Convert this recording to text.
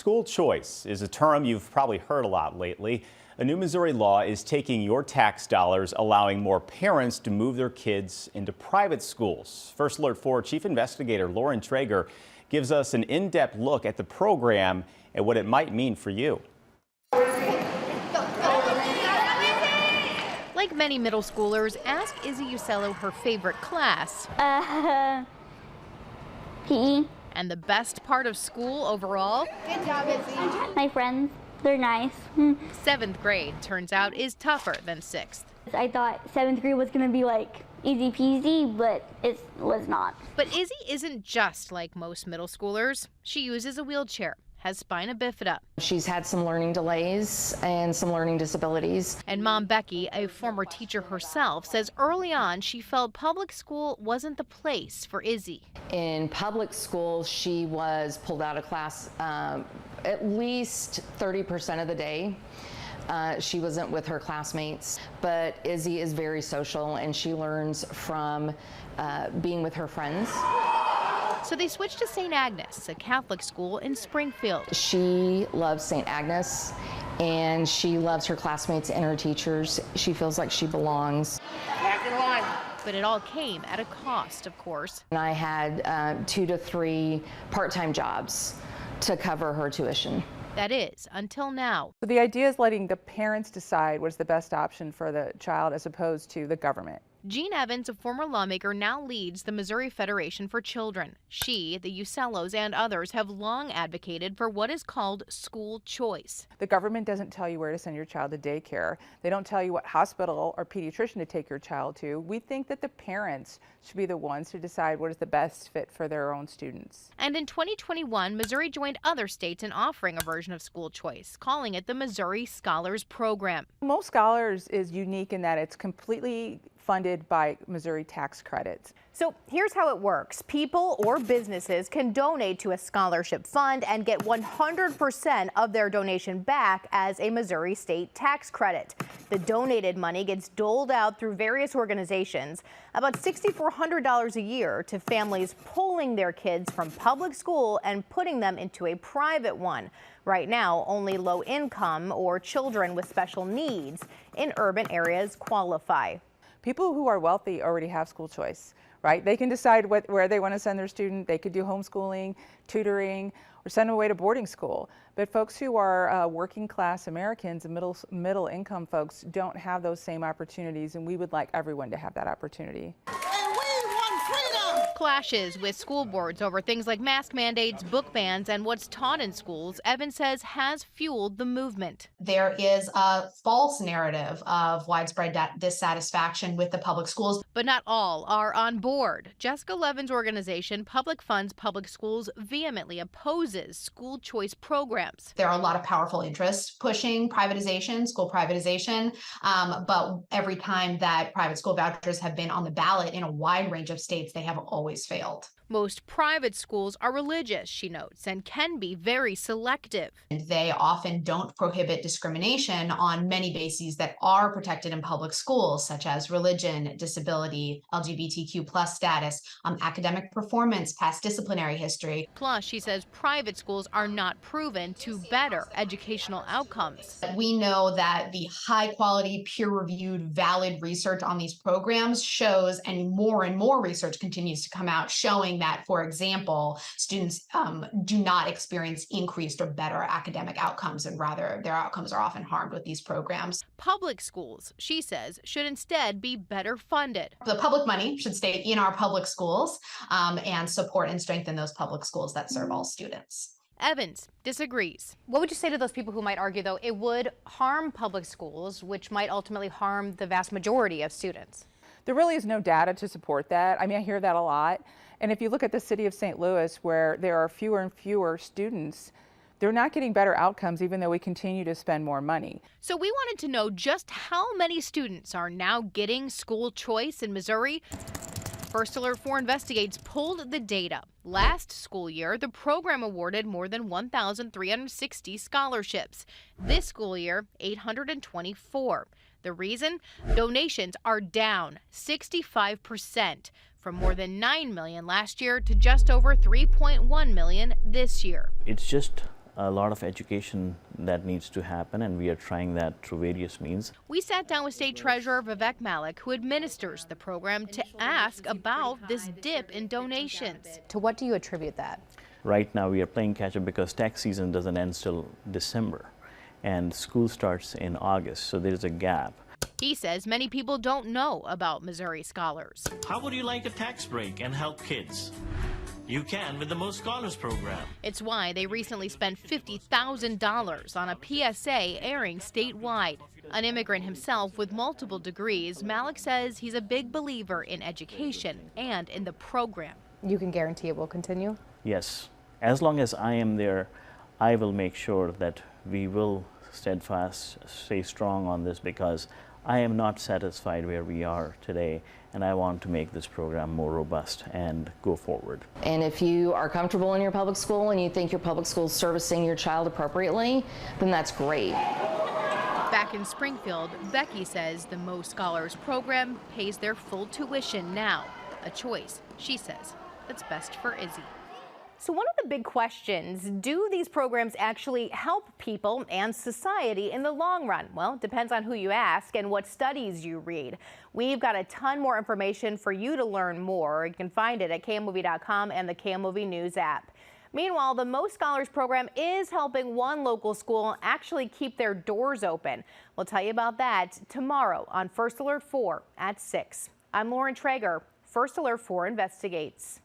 School choice is a term you've probably heard a lot lately. A new Missouri law is taking your tax dollars, allowing more parents to move their kids into private schools. First Alert 4 Chief Investigator Lauren Traeger gives us an in-depth look at the program and what it might mean for you. Like many middle schoolers, ask Izzy Usello her favorite class. PE. And the best part of school overall? Good job, Izzy. My friends, they're nice. 7th grade turns out is tougher than 6th. I thought 7th grade was gonna be like easy peasy, but it was not. But Izzy isn't just like most middle schoolers. She uses a wheelchair, has spina bifida. She's had some learning delays and some learning disabilities. And Mom Becky, a former teacher herself, says early on she felt public school wasn't the place for Izzy. In public school, she was pulled out of class at least 30% of the day. She wasn't with her classmates, but Izzy is very social and she learns from being with her friends. So they switched to St. Agnes, a Catholic school in Springfield. She loves St. Agnes and she loves her classmates and her teachers. She feels like she belongs. Back in line. But it all came at a cost, of course. And I had 2 to 3 part-time jobs to cover her tuition. That is, until now. So the idea is letting the parents decide what's the best option for the child as opposed to the government. Jean Evans, a former lawmaker, now leads the Missouri Federation for Children. She, the Usellos, and others have long advocated for what is called school choice. The government doesn't tell you where to send your child to daycare. They don't tell you what hospital or pediatrician to take your child to. We think that the parents should be the ones to decide what is the best fit for their own students. And in 2021, Missouri joined other states in offering a version of school choice, calling it the Missouri Scholars Program. Most Scholars is unique in that it's completely funded by Missouri tax credits. So here's how it works. People or businesses can donate to a scholarship fund and get 100% of their donation back as a Missouri state tax credit. The donated money gets doled out through various organizations, about $6,400 a year to families pulling their kids from public school and putting them into a private one. Right now, only low income or children with special needs in urban areas qualify. People who are wealthy already have school choice, right? They can decide where they want to send their student. They could do homeschooling, tutoring, or send them away to boarding school. But folks who are working class Americans and middle income folks don't have those same opportunities, and we would like everyone to have that opportunity. Clashes with school boards over things like mask mandates, book bans, and what's taught in schools, Evans says has fueled the movement. There is a false narrative of widespread dissatisfaction with the public schools. But not all are on board. Jessica Levin's organization, Public Funds Public Schools, vehemently opposes school choice programs. There are a lot of powerful interests pushing privatization, school privatization, but every time that private school vouchers have been on the ballot in a wide range of states, they have always failed. Most private schools are religious, she notes, and can be very selective. And they often don't prohibit discrimination on many bases that are protected in public schools, such as religion, disability, LGBTQ plus status, academic performance, past disciplinary history. Plus, she says private schools are not proven to better educational outcomes. We know that the high quality, peer-reviewed, valid research on these programs shows, and more research continues to come out showing that, for example, students do not experience increased or better academic outcomes, and rather their outcomes are often harmed with these programs. Public schools, she says, should instead be better funded. The public money should stay in our public schools and support and strengthen those public schools that serve all students. Evans disagrees. What would you say to those people who might argue, though, it would harm public schools, which might ultimately harm the vast majority of students? There really is no data to support that. I mean, I hear that a lot. And if you look at the city of St. Louis, where there are fewer and fewer students, they're not getting better outcomes even though we continue to spend more money. So we wanted to know just how many students are now getting school choice in Missouri. First Alert 4 Investigates pulled the data. Last school year, the program awarded more than 1,360 scholarships. This school year, 824. The reason? Donations are down 65%, from more than $9 million last year to just over $3.1 million this year. It's just a lot of education that needs to happen, and we are trying that through various means. We sat down with State Treasurer Vivek Malik, who administers the program, to ask about this dip in donations. To what do you attribute that? Right now we are playing catch up because tax season doesn't end till December, and school starts in August, so there's a gap. He says many people don't know about Missouri Scholars. How would you like a tax break and help kids? You can with the Most Scholars program. It's why they recently spent $50,000 on a PSA airing statewide. An immigrant himself with multiple degrees, Malik says he's a big believer in education and in the program. You can guarantee it will continue? Yes, as long as I am there, I will make sure that we will steadfast, stay strong on this, because I am not satisfied where we are today, and I want to make this program more robust and go forward. And if you are comfortable in your public school and you think your public school is servicing your child appropriately, then that's great. Back in Springfield, Becky says the Most Scholars program pays their full tuition now, a choice, she says, that's best for Izzy. So one of the big questions, do these programs actually help people and society in the long run? Well, it depends on who you ask and what studies you read. We've got a ton more information for you to learn more. You can find it at KMOV.com and the KMOV News app. Meanwhile, the Most Scholars program is helping one local school actually keep their doors open. We'll tell you about that tomorrow on First Alert 4 at 6. I'm Lauren Traeger. First Alert 4 investigates.